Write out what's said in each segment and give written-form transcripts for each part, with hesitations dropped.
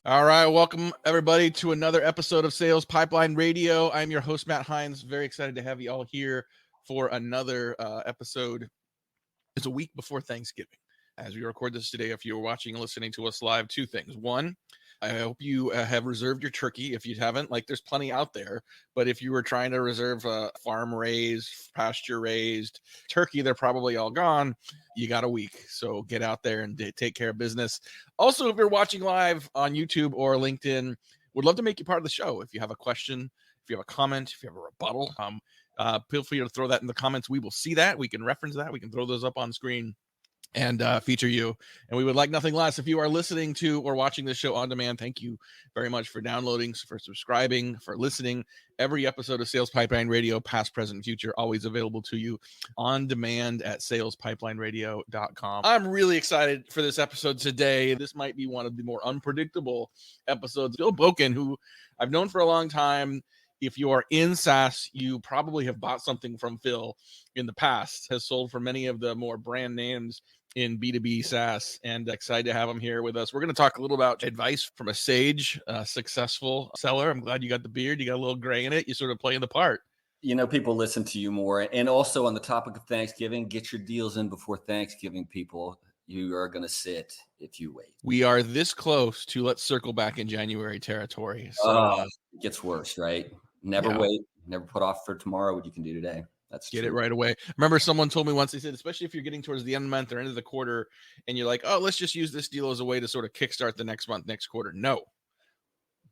All right, welcome everybody to another episode of Sales Pipeline Radio. I'm your host, Matt Heinz. Very excited to have you all here for another episode. It's a week before Thanksgiving. As we record this today, if you're watching and listening to us live, two things. One, I hope you have reserved your turkey. If you haven't, there's plenty out there. But if you were trying to reserve a farm-raised, pasture-raised turkey, they're probably all gone. You got a week. So get out there and take care of business. Also, if you're watching live on YouTube or LinkedIn, would love to make you part of the show. If you have a question, if you have a comment, if you have a rebuttal, feel free to throw that in the comments. We will see that. We can reference that. We can throw those up on screen and feature you. And we would like nothing less. If you are listening to or watching this show on demand, thank you very much for downloading, for subscribing, for listening. Every episode of Sales Pipeline Radio, past, present, future, always available to you on demand at salespipelineradio.com. I'm really excited for this episode today. This might be one of the more unpredictable episodes. Phil Bokan, who I've known for a long time. If you are in SaaS, you probably have bought something from Phil in the past, has sold for many of the more brand names in B2B SaaS, and excited to have him here with us. We're going to talk a little about advice from a sage, successful seller. I'm glad you got the beard. You got a little gray in it. You sort of playing the part. You know, people listen to you more. And also on the topic of Thanksgiving, get your deals in before Thanksgiving, people. You are going to sit if you wait. We are this close to let's circle back in January territory. So it gets worse, right? Never wait. Never put off for tomorrow what you can do today. That's get true. It right away. Remember, someone told me once, they said, especially if you're getting towards the end of the month or end of the quarter and you're like, oh, let's just use this deal as a way to sort of kickstart the next month, next quarter. No,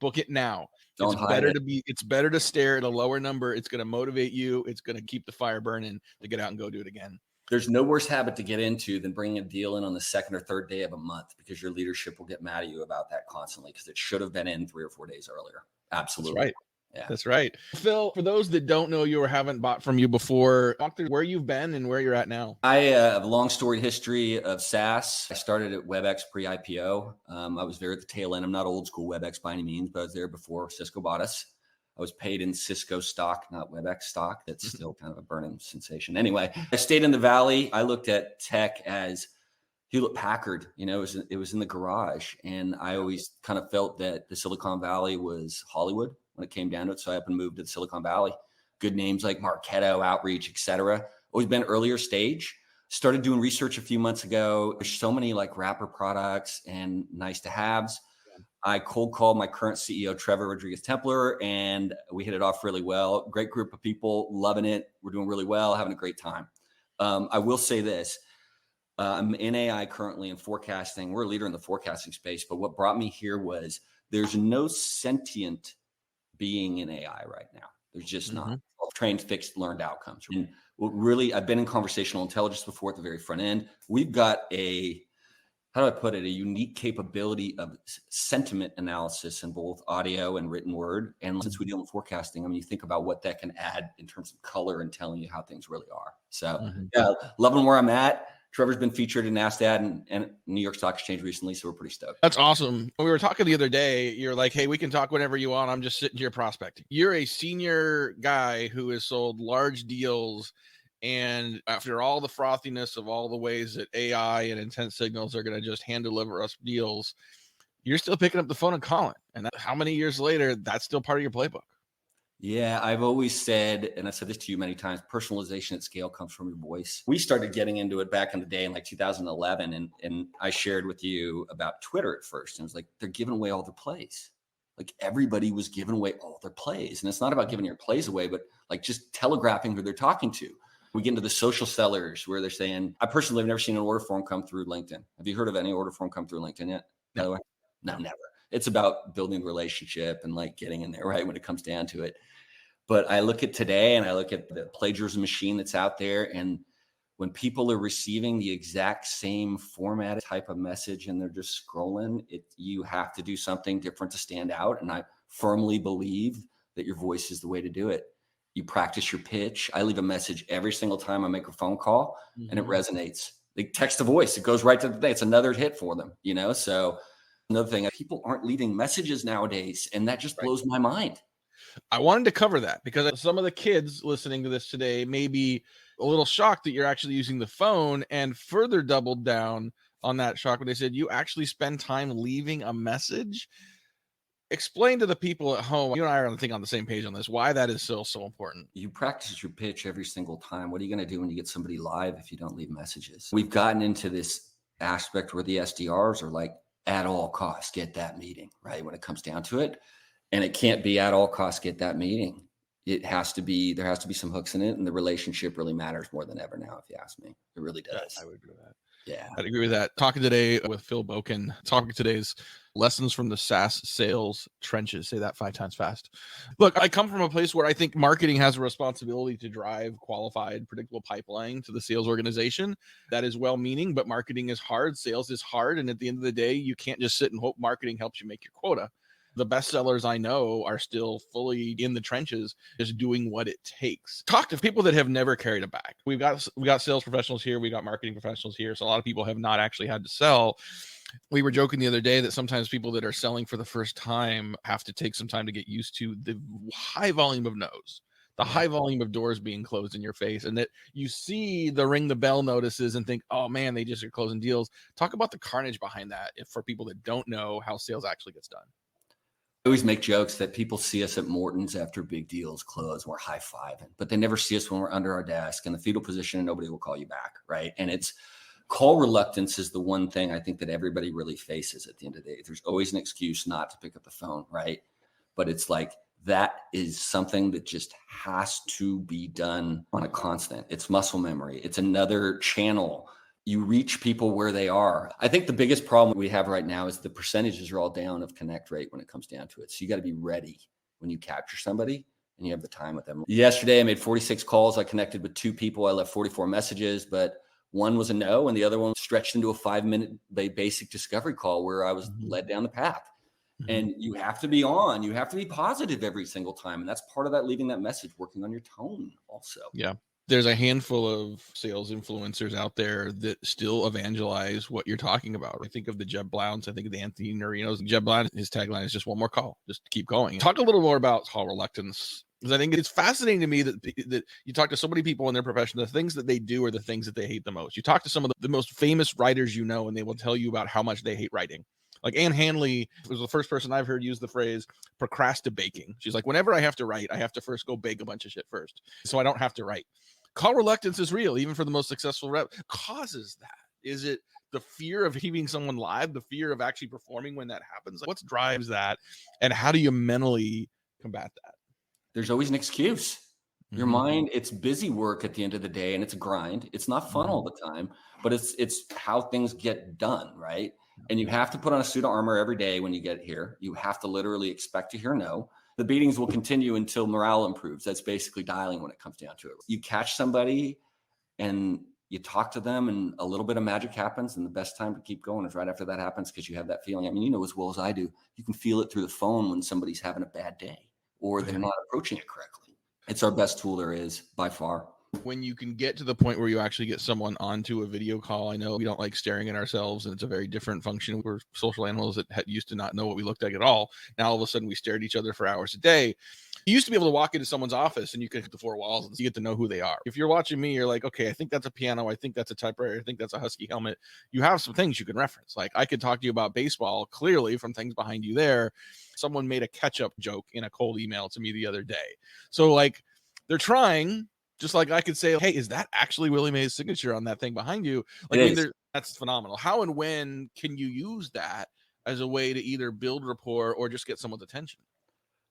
book it now. It's better to stare at a lower number. It's going to motivate you. It's going to keep the fire burning to get out and go do it again. There's no worse habit to get into than bringing a deal in on the second or third day of a month, because your leadership will get mad at you about that constantly, because it should have been in 3 or 4 days earlier. Absolutely. That's right. Yeah. That's right. Phil, for those that don't know you or haven't bought from you before, talk through where you've been and where you're at now. I have a long storied history of SaaS. I started at WebEx pre-IPO. I was there at the tail end. I'm not old school WebEx by any means, but I was there before Cisco bought us. I was paid in Cisco stock, not WebEx stock. That's still kind of a burning sensation. Anyway, I stayed in the Valley. I looked at tech as Hewlett Packard. You know, it was in the garage. And I always kind of felt that the Silicon Valley was Hollywood when it came down to it. So I up and moved to the Silicon Valley. Good names like Marketo, Outreach, et cetera. Always been earlier stage. Started doing research a few months ago. There's so many like wrapper products and nice to haves. I cold called my current CEO, Trevor Rodriguez-Templer, and we hit it off really well. Great group of people, loving it. We're doing really well, having a great time. I will say this. I'm in AI currently in forecasting. We're a leader in the forecasting space, but what brought me here was there's no sentient being in AI right now. There's just not. Trained, fixed, learned outcomes. And really, I've been in conversational intelligence before at the very front end. We've got a unique capability of sentiment analysis in both audio and written word. And since we deal in forecasting, I mean, you think about what that can add in terms of color and telling you how things really are. So loving where I'm at. Trevor's been featured in NASDAQ and New York Stock Exchange recently, so we're pretty stoked. That's awesome. When we were talking the other day, you're like, hey, we can talk whenever you want. I'm just sitting here prospecting. You're a senior guy who has sold large deals. And after all the frothiness of all the ways that AI and intent signals are going to just hand deliver us deals, you're still picking up the phone and calling. And how many years later, that's still part of your playbook? Yeah, I've always said, and I've said this to you many times, personalization at scale comes from your voice. We started getting into it back in the day in like 2011. And I shared with you about Twitter at first. And it was like, they're giving away all their plays. Like everybody was giving away all their plays. And it's not about giving your plays away, but like just telegraphing who they're talking to. We get into the social sellers where they're saying, I personally have never seen an order form come through LinkedIn. Have you heard of any order form come through LinkedIn yet? By the way? No, never. It's about building a relationship and like getting in there, right, when it comes down to it. But I look at today and I look at the plagiarism machine that's out there. And when people are receiving the exact same format type of message and they're just scrolling, you have to do something different to stand out. And I firmly believe that your voice is the way to do it. You practice your pitch. I leave a message every single time I make a phone call and it resonates. They text to voice. It goes right to the thing. It's another hit for them, you know? So another thing, people aren't leaving messages nowadays. And that just blows my mind. I wanted to cover that because some of the kids listening to this today may be a little shocked that you're actually using the phone, and further doubled down on that shock when they said you actually spend time leaving a message. Explain to the people at home, you and I are, I think, on the same page on this, why that is so important. You practice your pitch every single time. What are you going to do when you get somebody live if you don't leave messages? We've gotten into this aspect where the SDRs are like, at all costs, get that meeting, right? When it comes down to it. And it can't be at all costs, get that meeting. There has to be some hooks in it. And the relationship really matters more than ever now, if you ask me. It really does. I would agree with that. Yeah. I'd agree with that. Talking today with Phil Bokan, talking today's lessons from the SaaS Sales Trenches. Say that 5 times fast. Look, I come from a place where I think marketing has a responsibility to drive qualified, predictable pipeline to the sales organization. That is well-meaning, but marketing is hard. Sales is hard. And at the end of the day, you can't just sit and hope marketing helps you make your quota. The best sellers I know are still fully in the trenches, just doing what it takes. Talk to people that have never carried a bag. We got sales professionals here. We got marketing professionals here. So a lot of people have not actually had to sell. We were joking the other day that sometimes people that are selling for the first time have to take some time to get used to the high volume of no's, the high volume of doors being closed in your face, and that you see the ring the bell notices and think, oh man, they just are closing deals. Talk about the carnage behind that for people that don't know how sales actually gets done. I always make jokes that people see us at Morton's after big deals close. We're high-fiving, but they never see us when we're under our desk in the fetal position and nobody will call you back, right? And it's call reluctance is the one thing I think that everybody really faces at the end of the day. There's always an excuse not to pick up the phone, right? But it's like that is something that just has to be done on a constant. It's muscle memory. It's another channel. You reach people where they are. I think the biggest problem we have right now is the percentages are all down of connect rate when it comes down to it. So you got to be ready when you capture somebody and you have the time with them. Yesterday, I made 46 calls. I connected with 2 people. I left 44 messages, but one was a no, and the other one stretched into a 5-minute basic discovery call where I was led down the path. And you have to be on. You have to be positive every single time. And that's part of that, leaving that message, working on your tone also. Yeah. There's a handful of sales influencers out there that still evangelize what you're talking about. I think of the Jeb Blounds. I think of the Anthony Norinos. Jeb Blount, his tagline is just one more call, just keep going. Talk a little more about call reluctance, because I think it's fascinating to me that you talk to so many people in their profession, the things that they do are the things that they hate the most. You talk to some of the most famous writers, and they will tell you about how much they hate writing. Like Anne Hanley was the first person I've heard use the phrase procrastinating. She's like, whenever I have to write, I have to first go bake a bunch of shit first, so I don't have to write. Call reluctance is real, even for the most successful rep. Causes that? Is it the fear of keeping someone live, the fear of actually performing when that happens? What drives that, and how do you mentally combat that? There's always an excuse. Your mind, it's busy work at the end of the day, and it's a grind. It's not fun all the time, but it's how things get done, right? And you have to put on a suit of armor every day when you get here. You have to literally expect to hear no. The beatings will continue until morale improves. That's basically dialing when it comes down to it. You catch somebody and you talk to them and a little bit of magic happens, and the best time to keep going is right after that happens, because you have that feeling. I mean, you know as well as I do, you can feel it through the phone when somebody's having a bad day or they're not approaching it correctly. It's our best tool there is by far. When you can get to the point where you actually get someone onto a video call. I know we don't like staring at ourselves, and it's a very different function. We're social animals that used to not know what we looked like at all. Now all of a sudden we stare at each other for hours a day. You used to be able to walk into someone's office and you could hit the 4 walls and you get to know who they are. If you're watching me, you're like, okay, I think that's a piano. I think that's a typewriter. I think that's a Husky helmet. You have some things you can reference. Like I could talk to you about baseball clearly from things behind you there. Someone made a ketchup joke in a cold email to me the other day. So like they're trying. Just like I could say, hey, is that actually Willie Mae's signature on that thing behind you? Like, I mean, that's phenomenal. How and when can you use that as a way to either build rapport or just get someone's attention?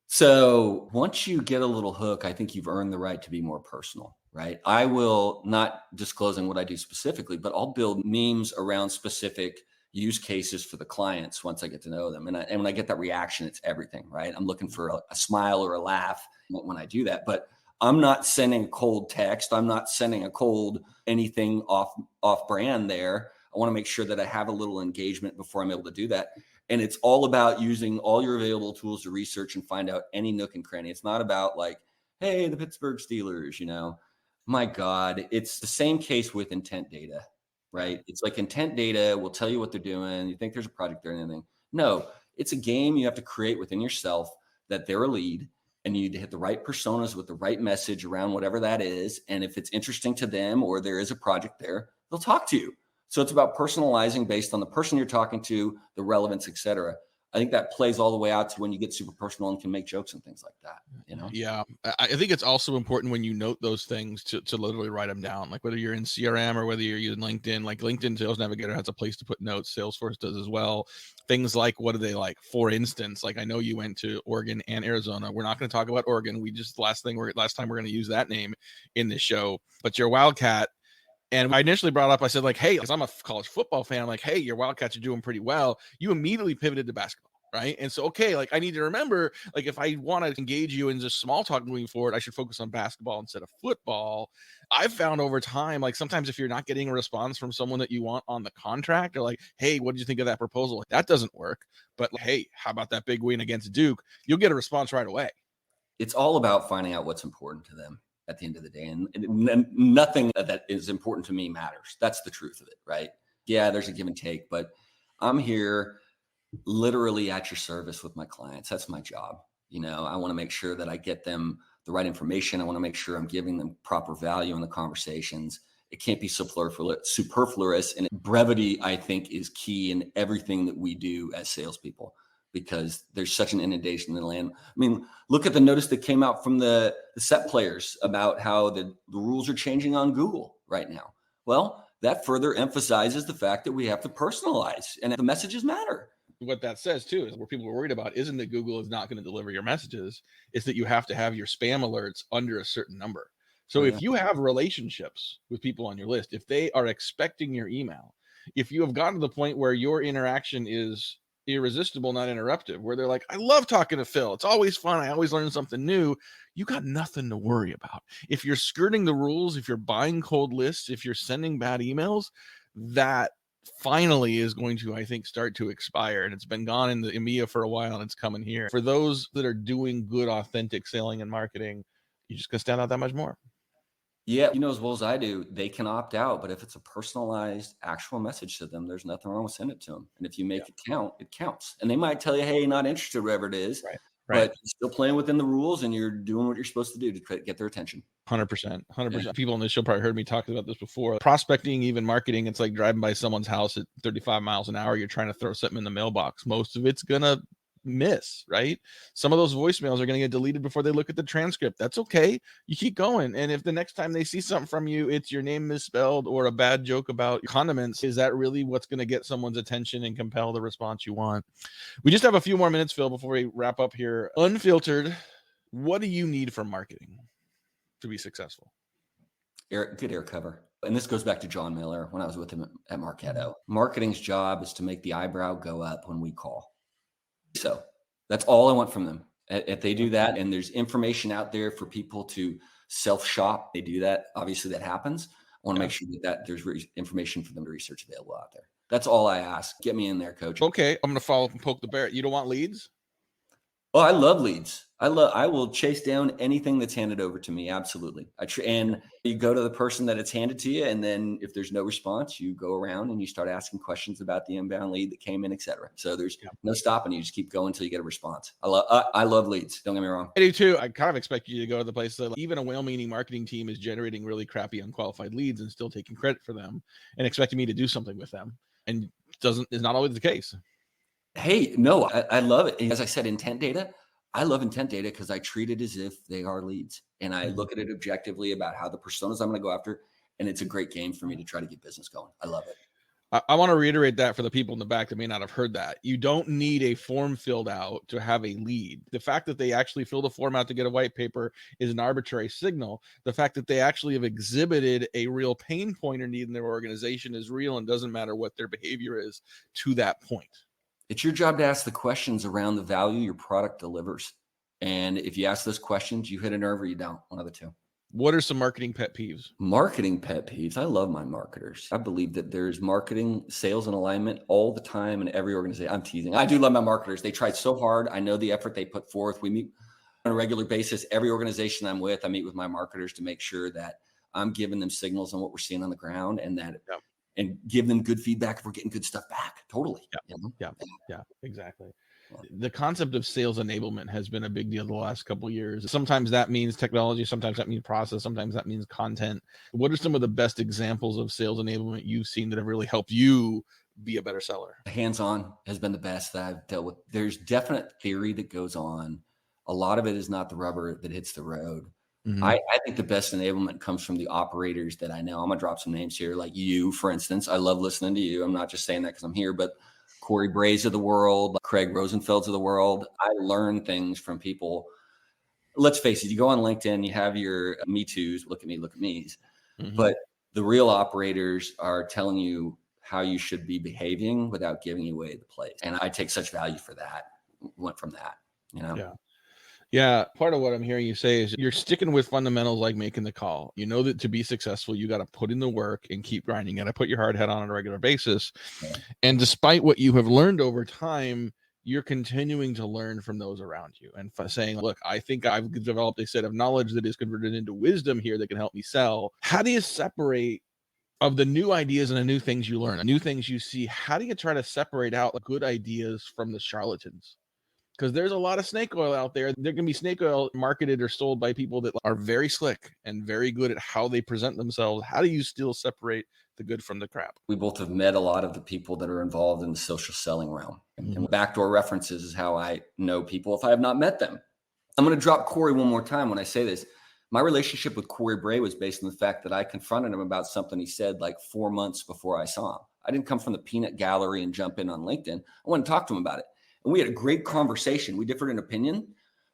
So once you get a little hook, I think you've earned the right to be more personal, right? I will not disclosing what I do specifically, but I'll build memes around specific use cases for the clients once I get to know them. And when I get that reaction, it's everything, right? I'm looking for a smile or a laugh when I do that. But I'm not sending a cold text. I'm not sending a cold anything off brand there. I want to make sure that I have a little engagement before I'm able to do that. And it's all about using all your available tools to research and find out any nook and cranny. It's not about like, hey, the Pittsburgh Steelers, my God, it's the same case with intent data, right? It's like intent data will tell you what they're doing. You think there's a project there and anything. No, it's a game you have to create within yourself that they're a lead. And you need to hit the right personas with the right message around whatever that is. And if it's interesting to them or there is a project there, they'll talk to you. So it's about personalizing based on the person you're talking to, the relevance, et cetera. I think that plays all the way out to when you get super personal and can make jokes and things like that, you know? Yeah. I think it's also important when you note those things to literally write them down, like whether you're in CRM or whether you're using LinkedIn. Like LinkedIn Sales Navigator has a place to put notes. Salesforce does as well. Things like, what do they like? For instance, like I know you went to Oregon and Arizona. We're not going to talk about Oregon. Last time we're going to use that name in this show, but you're a Wildcat. And I initially brought up, I said like, hey, because I'm a college football fan, I'm like, hey, your Wildcats are doing pretty well. You immediately pivoted to basketball, right? And so, okay, like I need to remember, like if I want to engage you in just small talk moving forward, I should focus on basketball instead of football. I've found over time, like sometimes if you're not getting a response from someone that you want on the contract, or like, hey, what did you think of that proposal? That doesn't work. But like, hey, how about that big win against Duke? You'll get a response right away. It's all about finding out what's important to them at the end of the day. And nothing that is important to me matters. That's the truth of it, right? Yeah, there's a give and take, but I'm here literally at your service with my clients. That's my job. You know, I want to make sure that I get them the right information. I want to make sure I'm giving them proper value in the conversations. It can't be superfluous, and brevity, I think, is key in everything that we do as salespeople, because there's such an inundation in the land. I mean, look at the notice that came out from the set players about how the rules are changing on Google right now. Well, that further emphasizes the fact that we have to personalize and the messages matter. What that says too is where people are worried about isn't that Google is not going to deliver your messages. It's that you have to have your spam alerts under a certain number. So if you have relationships with people on your list, if they are expecting your email, if you have gotten to the point where your interaction is irresistible, not interruptive, where they're like, I love talking to Phil. It's always fun. I always learn something new. You got nothing to worry about. If you're skirting the rules, if you're buying cold lists, if you're sending bad emails, that finally is going to, I think, start to expire. And it's been gone in the EMEA for a while, and it's coming here. For those that are doing good, authentic selling and marketing, you're just going to stand out that much more. Yeah, you know as well as I do, they can opt out, but if it's a personalized actual message to them, there's nothing wrong with sending it to them. And if you make it count, it counts. And they might tell you, hey, not interested, whatever it is, Right. but you're still playing within the rules and you're doing what you're supposed to do to get their attention. 100%. People on this show probably heard me talking about this before. Prospecting, even marketing, it's like driving by someone's house at 35 miles an hour. You're trying to throw something in the mailbox. Most of it's going to miss, right? Some of those voicemails are going to get deleted before they look at the transcript. That's okay. You keep going. And if the next time they see something from you, it's your name misspelled or a bad joke about condiments, is that really what's going to get someone's attention and compel the response you want? We just have a few more minutes, Phil, before we wrap up here. Unfiltered, what do you need for marketing to be successful? Good air cover. And this goes back to John Miller when I was with him at Marketo. Marketing's job is to make the eyebrow go up when we call. So that's all I want from them. If they do that and there's information out there for people to self-shop, they do that. Obviously that happens. I want to make sure that there's information for them to research available out there. That's all I ask. Get me in there, coach. Okay. I'm going to follow up and poke the bear. You don't want leads? Oh, I love leads. I will chase down anything that's handed over to me. Absolutely. And you go to the person that it's handed to you. And then if there's no response, you go around and you start asking questions about the inbound lead that came in, et cetera. So there's no stopping. You just keep going until you get a response. I love leads. Don't get me wrong. I do too. I kind of expect you to go to the place that even a well-meaning marketing team is generating really crappy, unqualified leads and still taking credit for them and expecting me to do something with them. And is not always the case. Hey, no, I love it. As I said, intent data. I love intent data because I treat it as if they are leads, and I look at it objectively about how the personas I'm going to go after. And it's a great game for me to try to get business going. I love it. I want to reiterate that for the people in the back that may not have heard that. You don't need a form filled out to have a lead. The fact that they actually filled a form out to get a white paper is an arbitrary signal. The fact that they actually have exhibited a real pain point or need in their organization is real, and doesn't matter what their behavior is to that point. It's your job to ask the questions around the value your product delivers. And if you ask those questions, you hit a nerve or you don't, one of the two. What are some marketing pet peeves? Marketing pet peeves. I love my marketers. I believe that there's marketing, sales, and alignment all the time in every organization. I'm teasing. I do love my marketers. They tried so hard. I know the effort they put forth. We meet on a regular basis. Every organization I'm with, I meet with my marketers to make sure that I'm giving them signals on what we're seeing on the ground, and that and give them good feedback if we're getting good stuff back. Totally. Yeah, exactly. The concept of sales enablement has been a big deal the last couple of years. Sometimes that means technology, sometimes that means process, sometimes that means content. What are some of the best examples of sales enablement you've seen that have really helped you be a better seller? Hands-on has been the best that I've dealt with. There's definite theory that goes on. A lot of it is not the rubber that hits the road. Mm-hmm. I think the best enablement comes from the operators that I know. I'm gonna drop some names here, like you, for instance. I love listening to you. I'm not just saying that because I'm here, but Corey Brays of the world, Craig Rosenfelds of the world. I learn things from people. Let's face it, you go on LinkedIn, you have your Me Too's, look at me, look at me's. Mm-hmm. But the real operators are telling you how you should be behaving without giving away the place. And I take such value for that. Went from that, you know? Yeah. Yeah. Part of what I'm hearing you say is you're sticking with fundamentals like making the call. You know that to be successful, you got to put in the work and keep grinding. You got to put your hard head on a regular basis. Yeah. And despite what you have learned over time, you're continuing to learn from those around you and saying, look, I think I've developed a set of knowledge that is converted into wisdom here that can help me sell. How do you separate of the new ideas and the new things you learn, the new things you see? How do you try to separate out good ideas from the charlatans? Because there's a lot of snake oil out there. There can be snake oil marketed or sold by people that are very slick and very good at how they present themselves. How do you still separate the good from the crap? We both have met a lot of the people that are involved in the social selling realm. Mm-hmm. And backdoor references is how I know people if I have not met them. I'm going to drop Corey one more time when I say this. My relationship with Corey Bray was based on the fact that I confronted him about something he said like 4 months before I saw him. I didn't come from the peanut gallery and jump in on LinkedIn. I went and talked to him about it. And we had a great conversation. We differed in opinion,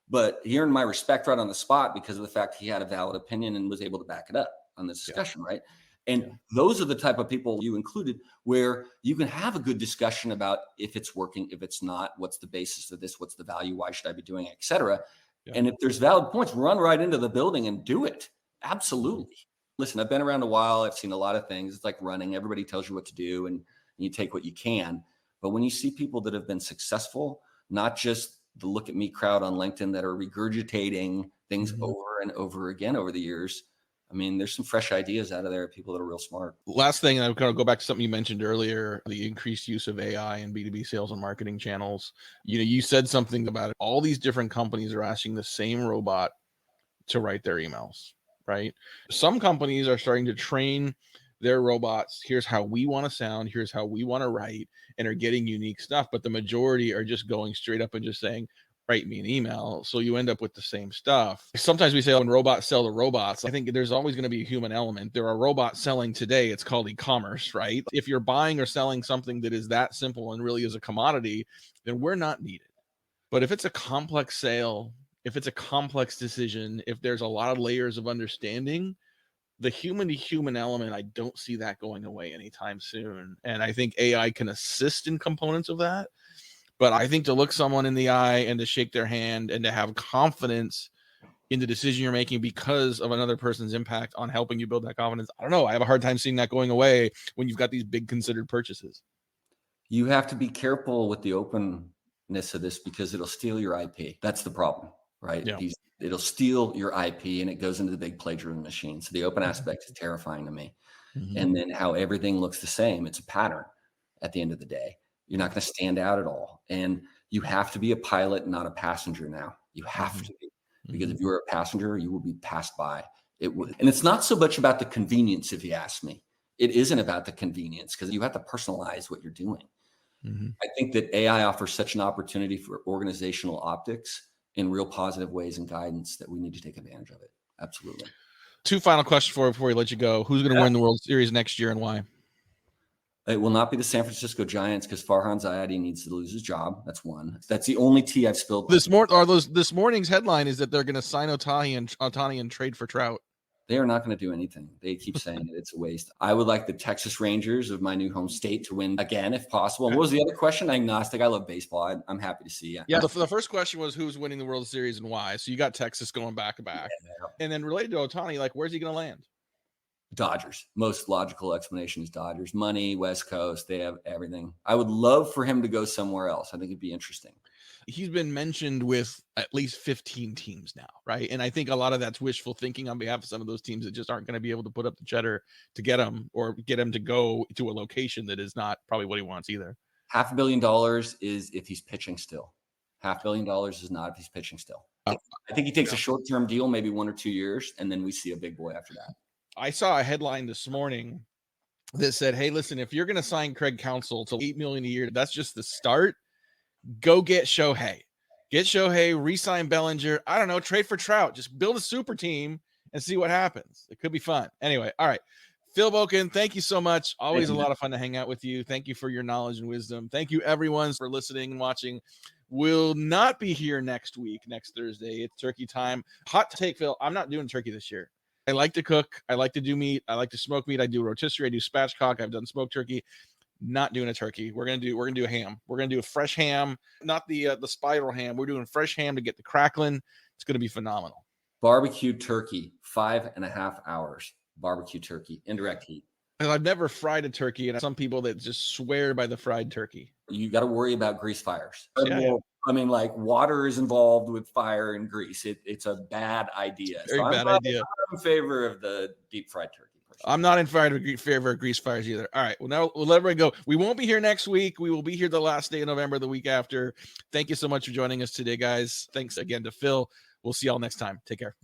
but he earned my respect right on the spot because of the fact he had a valid opinion and was able to back it up on this discussion, right? And those are the type of people you included where you can have a good discussion about if it's working, if it's not, what's the basis of this, what's the value, why should I be doing it, et cetera. Yeah. And if there's valid points, run right into the building and do it. Absolutely. Listen, I've been around a while. I've seen a lot of things. It's like running. Everybody tells you what to do and you take what you can. But when you see people that have been successful, not just the look at me crowd on LinkedIn that are regurgitating things over and over again over the years, I mean, there's some fresh ideas out of there, people that are real smart. Last thing, I'm going to go back to something you mentioned earlier, the increased use of AI in B2B sales and marketing channels. You know, you said something about it. All these different companies are asking the same robot to write their emails, right? Some companies are starting to train their robots. Here's how we want to sound. Here's how we want to write, and are getting unique stuff. But the majority are just going straight up and just saying, write me an email. So you end up with the same stuff. Sometimes we say when robots sell to robots, I think there's always going to be a human element. There are robots selling today. It's called e-commerce, right? If you're buying or selling something that is that simple and really is a commodity, then we're not needed. But if it's a complex sale, if it's a complex decision, if there's a lot of layers of understanding, the human to human element, I don't see that going away anytime soon. And I think AI can assist in components of that. But I think to look someone in the eye and to shake their hand and to have confidence in the decision you're making because of another person's impact on helping you build that confidence, I don't know. I have a hard time seeing that going away when you've got these big considered purchases. You have to be careful with the openness of this because it'll steal your IP. That's the problem, right? Yeah. It'll steal your IP and it goes into the big plagiarism machine. So the open aspect is terrifying to me. And then how everything looks the same. It's a pattern at the end of the day. You're not going to stand out at all. And you have to be a pilot, not a passenger now. You have to be. Because if you're a passenger, you will be passed by. And it's not so much about the convenience, if you ask me. It isn't about the convenience because you have to personalize what you're doing. I think that AI offers such an opportunity for organizational optics in real positive ways and guidance that we need to take advantage of it. Absolutely. 2 final questions before we let you go. Who's going to win the World Series next year and why? It will not be the San Francisco Giants because Farhan Zaidi needs to lose his job. That's one. That's the only tea I've spilled. This morning's headline is that they're going to sign Ohtani and trade for Trout. They are not going to do anything. They keep saying it's a waste. I would like the Texas Rangers of my new home state to win again, if possible. And what was the other question? Agnostic. I love baseball. I'm happy to see. Yeah. The first question was who's winning the World Series and why. So you got Texas going back to back. Yeah. And then related to Ohtani, like where's he going to land? Dodgers. Most logical explanation is Dodgers. Money, West Coast. They have everything. I would love for him to go somewhere else. I think it'd be interesting. He's been mentioned with at least 15 teams now, right? And I think a lot of that's wishful thinking on behalf of some of those teams that just aren't going to be able to put up the cheddar to get him or get him to go to a location that is not probably what he wants either. $500 million is if he's pitching still. $500 million is not if he's pitching still. I think he takes a short-term deal, maybe 1 or 2 years, and then we see a big boy after that. I saw a headline this morning that said, hey, listen, if you're going to sign Craig Counsell to $8 million a year, that's just the start. Go get Shohei. Get Shohei, re-sign Bellinger. I don't know, trade for Trout. Just build a super team and see what happens. It could be fun. Anyway, all right. Phil Bokan, thank you so much. Always a lot of fun to hang out with you. Thank you for your knowledge and wisdom. Thank you, everyone, for listening and watching. We'll not be here next week, next Thursday. It's turkey time. Hot take, Phil. I'm not doing turkey this year. I like to cook. I like to do meat. I like to smoke meat. I do rotisserie. I do spatchcock. I've done smoked turkey. Not doing a turkey. We're gonna do a ham. We're gonna do a fresh ham, not the spiral ham. We're doing fresh ham to get the crackling. It's gonna be phenomenal. Barbecue turkey, 5.5 hours. Barbecue turkey, indirect heat. And I've never fried a turkey, and some people that just swear by the fried turkey. You got to worry about grease fires. Yeah. I mean, like water is involved with fire and grease. It's a bad idea. Very bad idea. I'm in favor of the deep fried turkey. I'm not in favor of grease fires either. All right. Well, now we'll let everybody go. We won't be here next week. We will be here the last day of November, the week after. Thank you so much for joining us today, guys. Thanks again to Phil. We'll see y'all next time. Take care.